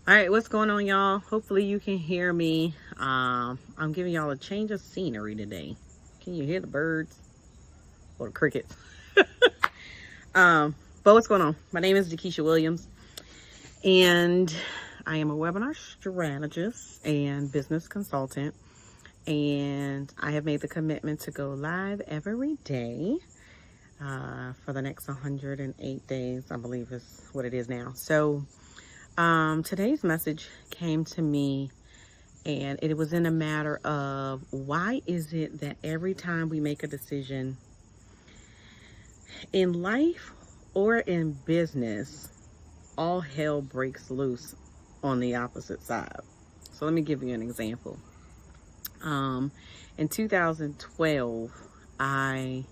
All right, what's going on, y'all? Hopefully you can hear me. I'm giving y'all a change of scenery today. Can you hear the birds or the crickets? But what's going on? My name is Jakeisha Williams, and I am a webinar strategist and business consultant. And I have made the commitment to go live every day for the next 108 days, I believe is what it is now. So today's message came to me, and it was in a matter of why is it that every time we make a decision in life or in business, all hell breaks loose on the opposite side. So let me give you an example. In 2012, I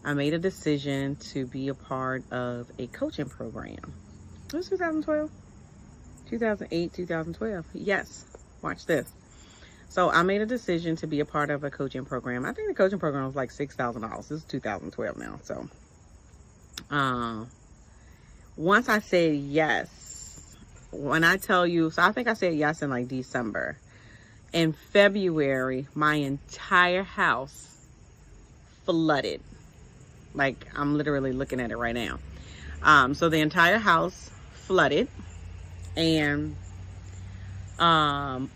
made a decision to be a part of a coaching program. It was 2012. 2008, 2012. Yes, watch this. So I made a decision to be a part of a coaching program. I think the coaching program was like $6,000. This is 2012 now. So once I said yes, when I tell you, so I think I said yes in like December. In February, my entire house flooded. Like, I'm literally looking at it right now. So the entire house flooded. And the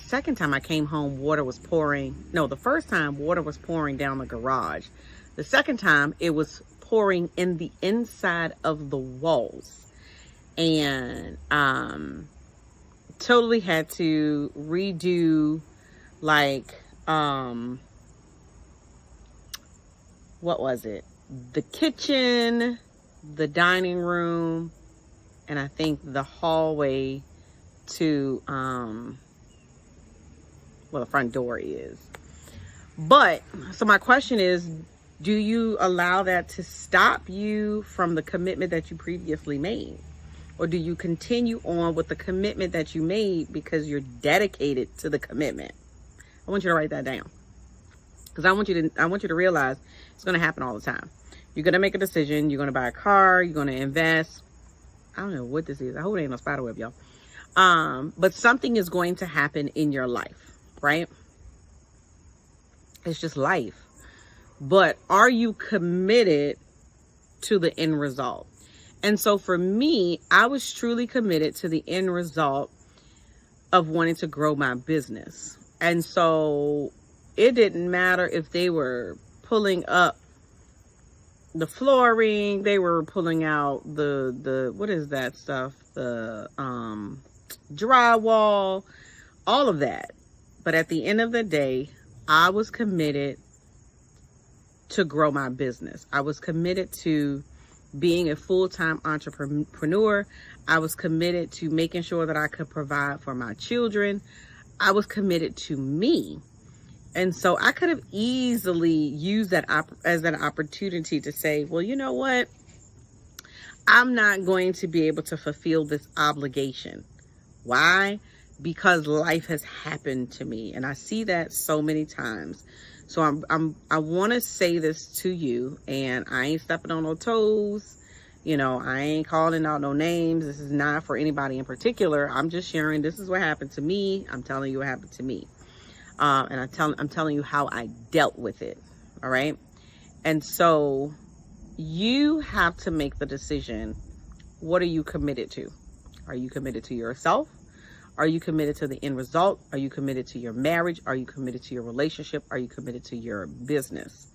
second time I came home, water was pouring. No, the first time water was pouring down the garage. The second time it was pouring in the inside of the walls. And totally had to redo, like, what was it? The kitchen, the dining room, and I think the hallway to, the front door is. But, so my question is, do you allow that to stop you from the commitment that you previously made? Or do you continue on with the commitment that you made because you're dedicated to the commitment? I want you to write that down. Because I want you to realize it's going to happen all the time. You're going to make a decision. You're going to buy a car. You're going to invest. I don't know what this is. I hope it ain't no spider web, y'all. But something is going to happen in your life, right? It's just life. But are you committed to the end result? And so for me, I was truly committed to the end result of wanting to grow my business. And so it didn't matter if they were pulling up the flooring, they were pulling out the what is that stuff? The drywall, all of that. But at the end of the day, I was committed to grow my business. I was committed to being a full-time entrepreneur. I was committed to making sure that I could provide for my children. I was committed to me. And so I could have easily used that as an opportunity to say, well, you know what? I'm not going to be able to fulfill this obligation. Why? Because life has happened to me. And I see that so many times. So I want to say this to you, and I ain't stepping on no toes. You know, I ain't calling out no names. This is not for anybody in particular. I'm just sharing, this is what happened to me. I'm telling you what happened to me. And I'm telling you how I dealt with it. All right. And so you have to make the decision. What are you committed to? Are you committed to yourself? Are you committed to the end result? Are you committed to your marriage? Are you committed to your relationship? Are you committed to your business?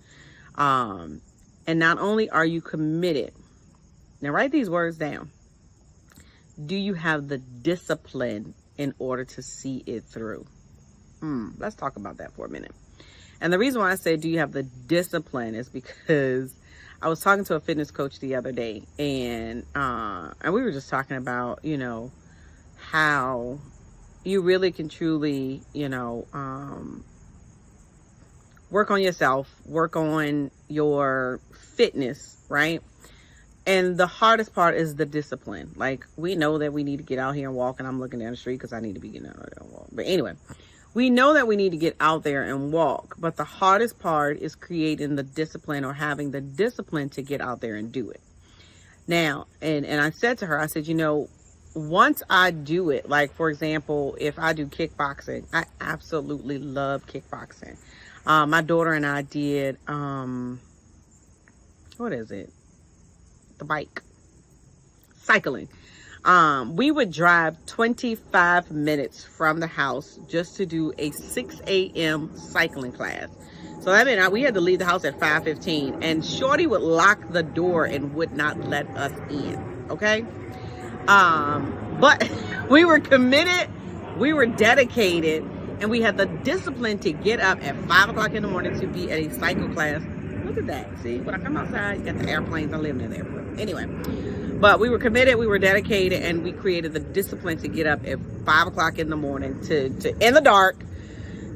And not only are you committed, now write these words down. Do you have the discipline in order to see it through? Let's talk about that for a minute. And the reason why I say, do you have the discipline, is because I was talking to a fitness coach the other day, and we were just talking about, you know, how you really can truly, you know, work on yourself, work on your fitness, right? And the hardest part is the discipline. Like, we know that we need to get out here and walk, and I'm looking down the street because I need to be getting out there and walk. But anyway, we know that we need to get out there and walk, but the hardest part is creating the discipline, or having the discipline to get out there and do it. Now, and I said to her, I said, you know, once I do it, like for example, if I do kickboxing, I absolutely love kickboxing. My daughter and I did, what is it? The bike. Cycling. We would drive 25 minutes from the house just to do a 6 a.m. cycling class. So that meant we had to leave the house at 5:15, and Shorty would lock the door and would not let us in. Okay. But we were committed, we were dedicated, and we had the discipline to get up at 5 o'clock in the morning to be at a cycle class. Look at that. See, when I come outside, you got the airplanes. I live in the airport. Anyway, but we were committed, we were dedicated, and we created the discipline to get up at 5 o'clock in the morning to in the dark,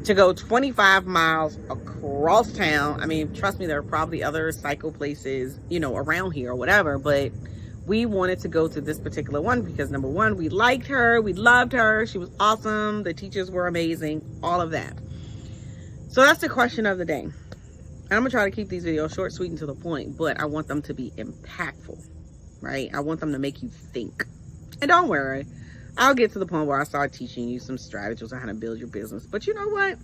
to go 25 miles across town. I mean, trust me, there are probably other cycle places, around here or whatever, but we wanted to go to this particular one because, number one, we liked her, we loved her, she was awesome, the teachers were amazing, all of that. So that's the question of the day. And I'm gonna try to keep these videos short, sweet, and to the point, but I want them to be impactful, right? I want them to make you think. And don't worry, I'll get to the point where I start teaching you some strategies on how to build your business. But you know what?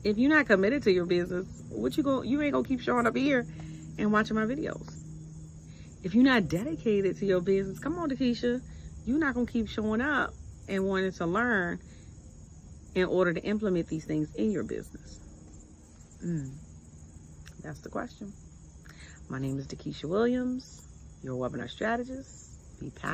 If you're not committed to your business, you ain't gonna keep showing up here and watching my videos. If you're not dedicated to your business, come on, Dakisha, you're not gonna keep showing up and wanting to learn in order to implement these things in your business. That's the question. My name is Dakisha Williams, your webinar strategist. Be passionate.